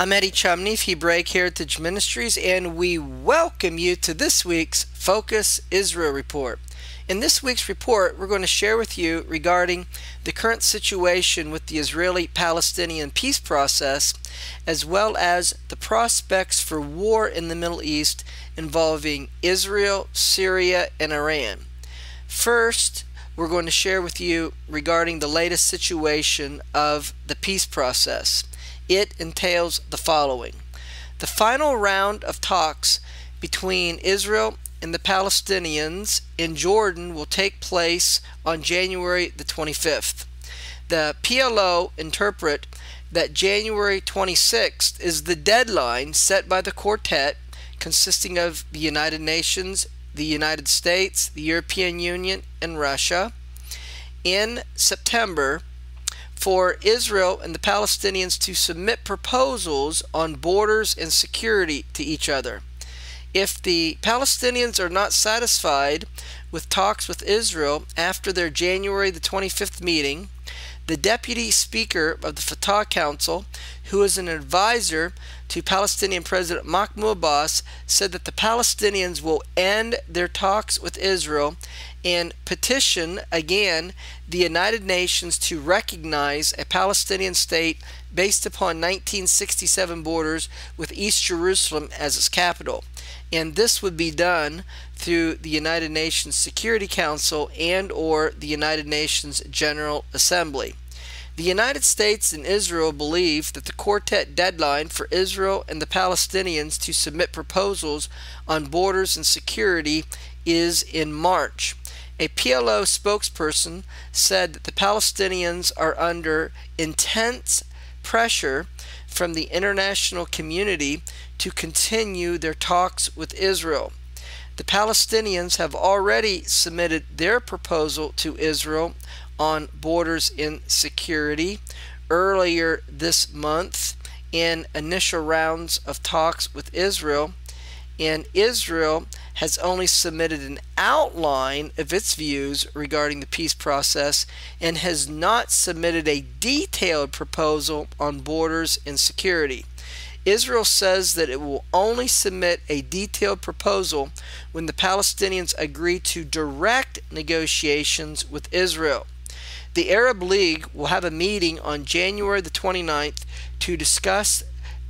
I'm Eddie Chumney of Hebraic Heritage Ministries, and we welcome you to this week's Focus Israel Report. In this week's report, we're going to share with you regarding the current situation with the Israeli-Palestinian peace process, as well as the prospects for war in the Middle East involving Israel, Syria, and Iran. First, we're going to share with you regarding the latest situation of the peace process. It entails the following. The final round of talks between Israel and the Palestinians in Jordan will take place on January the 25th. The PLO interpret that January 26th is the deadline set by the quartet consisting of the United Nations, the United States, the European Union, and Russia in September for Israel and the Palestinians to submit proposals on borders and security to each other. If the Palestinians are not satisfied with talks with Israel after their January the 25th meeting, the Deputy Speaker of the Fatah Council, who is an advisor to Palestinian President Mahmoud Abbas, said that the Palestinians will end their talks with Israel and petition again the United Nations to recognize a Palestinian state based upon 1967 borders with East Jerusalem as its capital. And this would be done through the United Nations Security Council and or the United Nations General Assembly. The United States and Israel believe that the quartet deadline for Israel and the Palestinians to submit proposals on borders and security is in March. A PLO spokesperson said that the Palestinians are under intense pressure from the international community to continue their talks with Israel. The Palestinians have already submitted their proposal to Israel on borders and security earlier this month in initial rounds of talks with Israel, and Israel has only submitted an outline of its views regarding the peace process and has not submitted a detailed proposal on borders and security. Israel says that it will only submit a detailed proposal when the Palestinians agree to direct negotiations with Israel. The Arab League will have a meeting on January the 29th to discuss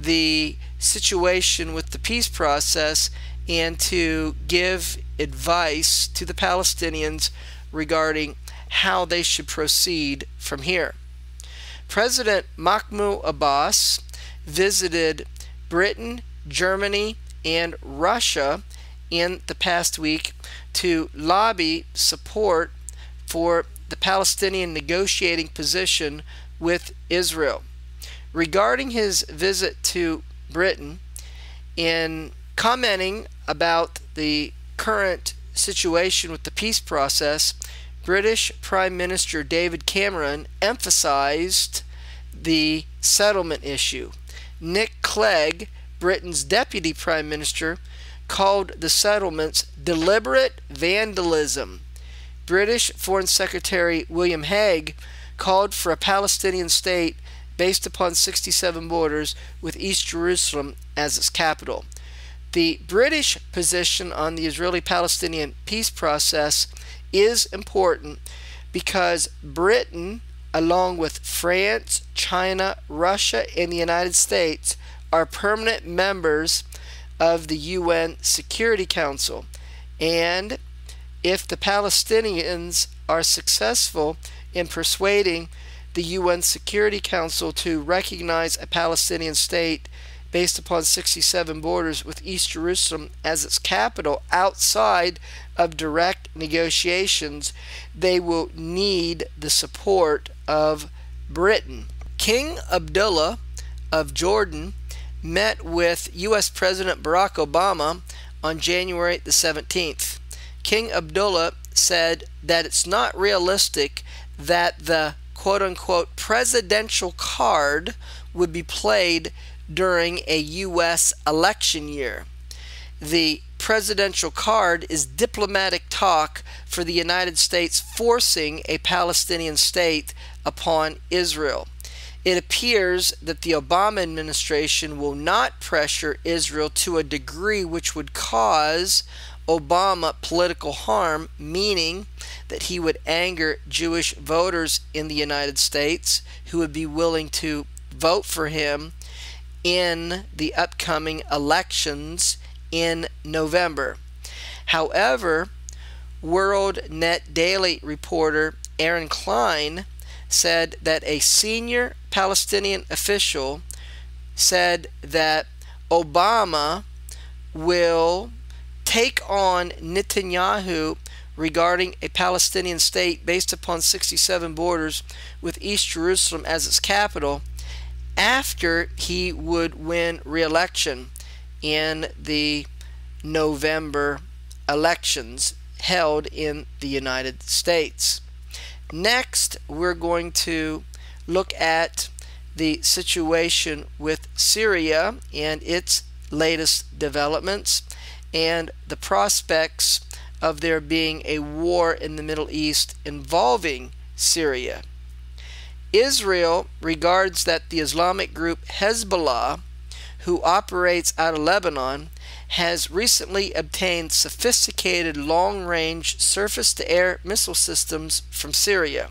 the situation with the peace process and to give advice to the Palestinians regarding how they should proceed from here. President Mahmoud Abbas visited Britain, Germany, and Russia in the past week to lobby support for the Palestinian negotiating position with Israel. Regarding his visit to Britain, in commenting about the current situation with the peace process, British Prime Minister David Cameron emphasized the settlement issue. Nick Clegg, Britain's Deputy Prime Minister, called the settlements deliberate vandalism. British Foreign Secretary William Hague called for a Palestinian state based upon 67 borders with East Jerusalem as its capital. The British position on the Israeli-Palestinian peace process is important because Britain, along with France, China, Russia, and the United States, are permanent members of the UN Security Council. And if the Palestinians are successful in persuading the UN Security Council to recognize a Palestinian state based upon 67 borders with East Jerusalem as its capital outside of direct negotiations, they will need the support of Britain. King Abdullah of Jordan met with U.S. President Barack Obama on January the 17th. King Abdullah said that it's not realistic that the quote-unquote presidential card would be played during a U.S. election year. The presidential card is diplomatic talk for the United States forcing a Palestinian state upon Israel. It appears that the Obama administration will not pressure Israel to a degree which would cause Obama political harm, meaning that he would anger Jewish voters in the United States who would be willing to vote for him in the upcoming elections in November. However, World Net Daily reporter Aaron Klein said that a senior Palestinian official said that Obama will take on Netanyahu regarding a Palestinian state based upon 67 borders with East Jerusalem as its capital after he would win re-election in the November elections held in the United States. Next, we're going to look at the situation with Syria and its latest developments and the prospects of there being a war in the Middle East involving Syria. Israel regards that the Islamic group Hezbollah, who operates out of Lebanon, has recently obtained sophisticated long-range surface-to-air missile systems from Syria.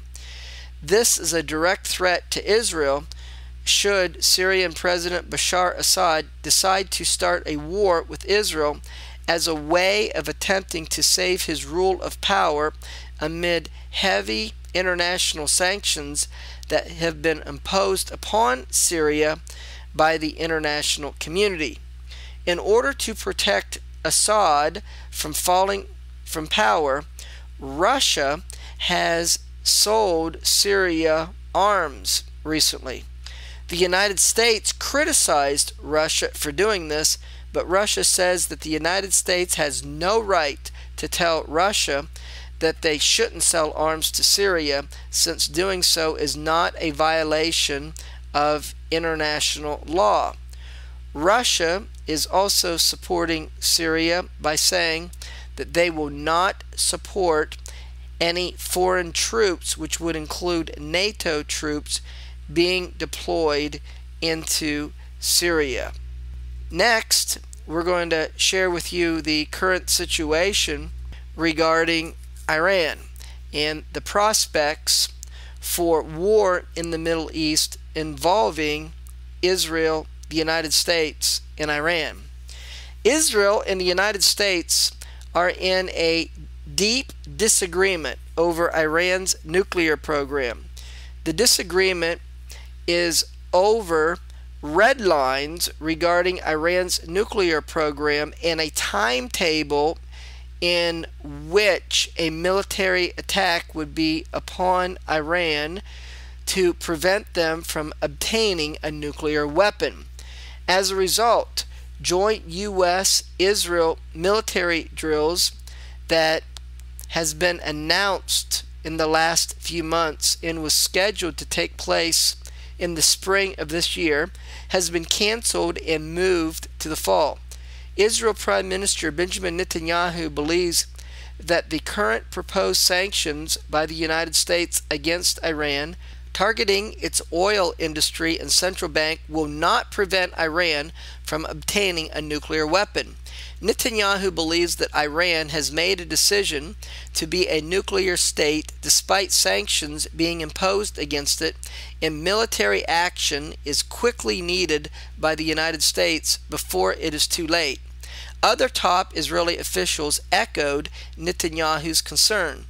This is a direct threat to Israel should Syrian President Bashar Assad decide to start a war with Israel as a way of attempting to save his rule of power amid heavy international sanctions that have been imposed upon Syria by the international community. In order to protect Assad from falling from power, Russia has sold Syria arms recently. The United States criticized Russia for doing this, but Russia says that the United States has no right to tell Russia that they shouldn't sell arms to Syria, since doing so is not a violation of international law. Russia is also supporting Syria by saying that they will not support any foreign troops, which would include NATO troops, being deployed into Syria. Next, we're going to share with you the current situation regarding Iran and the prospects for war in the Middle East involving Israel, the United States, and Iran. Israel and the United States are in a deep disagreement over Iran's nuclear program. The disagreement is over red lines regarding Iran's nuclear program and a timetable in which a military attack would be upon Iran to prevent them from obtaining a nuclear weapon. As a result, joint U.S.-Israel military drills that has been announced in the last few months and was scheduled to take place in the spring of this year has been canceled and moved to the fall. Israel Prime Minister Benjamin Netanyahu believes that the current proposed sanctions by the United States against Iran targeting its oil industry and central bank will not prevent Iran from obtaining a nuclear weapon. Netanyahu believes that Iran has made a decision to be a nuclear state despite sanctions being imposed against it, and military action is quickly needed by the United States before it is too late. Other top Israeli officials echoed Netanyahu's concern.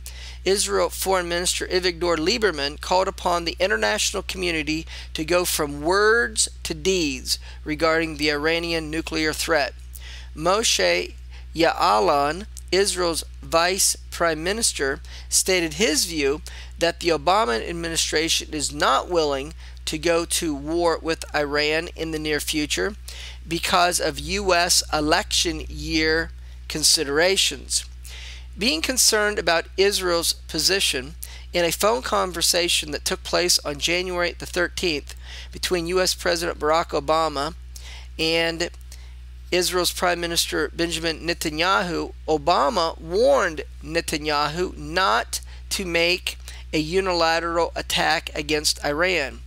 Israel Foreign Minister Avigdor Lieberman called upon the international community to go from words to deeds regarding the Iranian nuclear threat. Moshe Ya'alon, Israel's vice prime minister, stated his view that the Obama administration is not willing to go to war with Iran in the near future because of U.S. election year considerations. Being concerned about Israel's position, in a phone conversation that took place on January the 13th between U.S. President Barack Obama and Israel's Prime Minister Benjamin Netanyahu, Obama warned Netanyahu not to make a unilateral attack against Iran.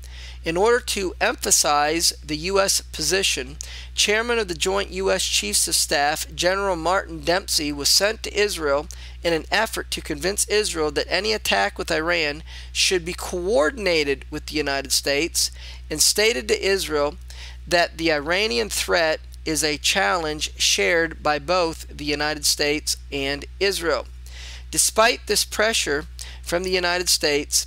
In order to emphasize the U.S. position, Chairman of the Joint U.S. Chiefs of Staff, General Martin Dempsey, was sent to Israel in an effort to convince Israel that any attack with Iran should be coordinated with the United States, and stated to Israel that the Iranian threat is a challenge shared by both the United States and Israel. Despite this pressure from the United States,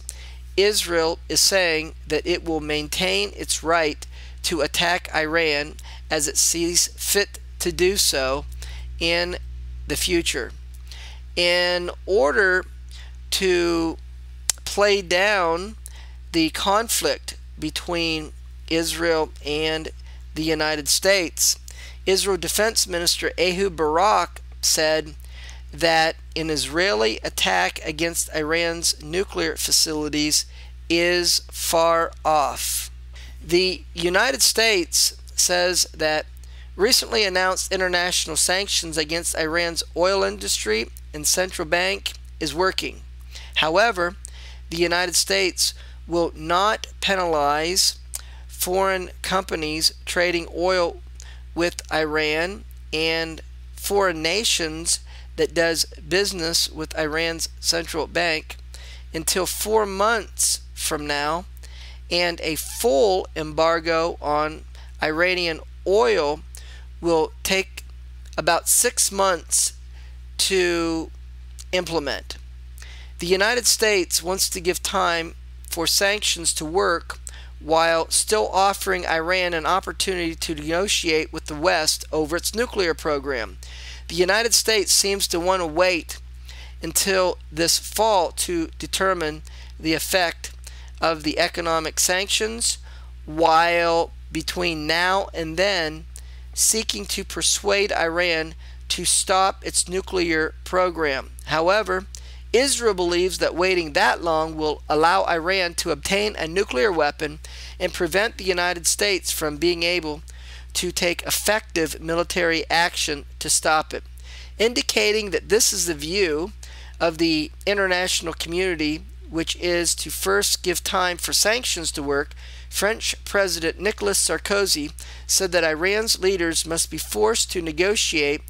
Israel is saying that it will maintain its right to attack Iran as it sees fit to do so in the future. In order to play down the conflict between Israel and the United States, Israel Defense Minister Ehud Barak said that an Israeli attack against Iran's nuclear facilities is far off. The United States says that recently announced international sanctions against Iran's oil industry and central bank is working. However, the United States will not penalize foreign companies trading oil with Iran and foreign nations that does business with Iran's central bank until 4 months from now, and a full embargo on Iranian oil will take about 6 months to implement. The United States wants to give time for sanctions to work while still offering Iran an opportunity to negotiate with the West over its nuclear program. The United States seems to want to wait until this fall to determine the effect of the economic sanctions, while between now and then seeking to persuade Iran to stop its nuclear program. However, Israel believes that waiting that long will allow Iran to obtain a nuclear weapon and prevent the United States from being able to take effective military action to stop it, indicating that this is the view of the international community, which is to first give time for sanctions to work. French President Nicolas Sarkozy said that Iran's leaders must be forced to negotiate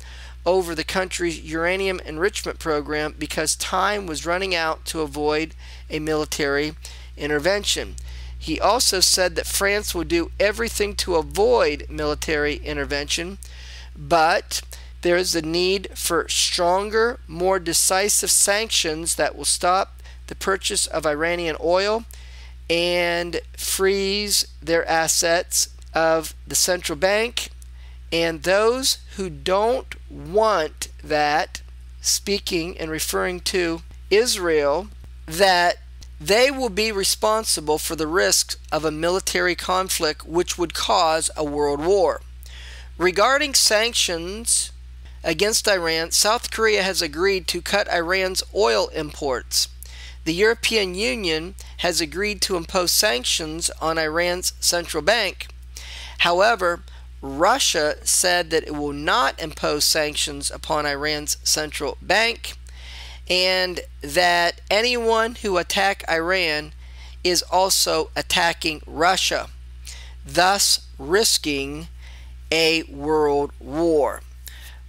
over the country's uranium enrichment program because time was running out to avoid a military intervention. He also said that France will do everything to avoid military intervention, but there is a need for stronger, more decisive sanctions that will stop the purchase of Iranian oil and freeze their assets of the central bank. And those who don't want that, speaking and referring to Israel, that they will be responsible for the risks of a military conflict which would cause a world war. Regarding sanctions against Iran, South Korea has agreed to cut Iran's oil imports. The European Union has agreed to impose sanctions on Iran's central bank. However, Russia said that it will not impose sanctions upon Iran's central bank, and that anyone who attacks Iran is also attacking Russia, thus risking a world war.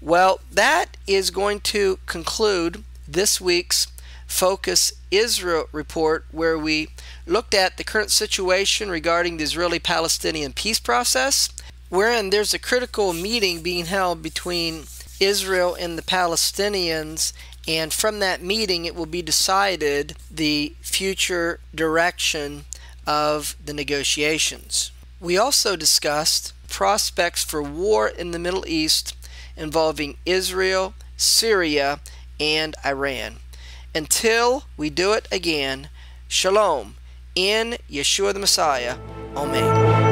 Well, that is going to conclude this week's Focus Israel report, where we looked at the current situation regarding the Israeli-Palestinian peace process, wherein there's a critical meeting being held between Israel and the Palestinians, and from that meeting it will be decided the future direction of the negotiations. We also discussed prospects for war in the Middle East involving Israel, Syria, and Iran. Until we do it again, Shalom in Yeshua the Messiah. Amen.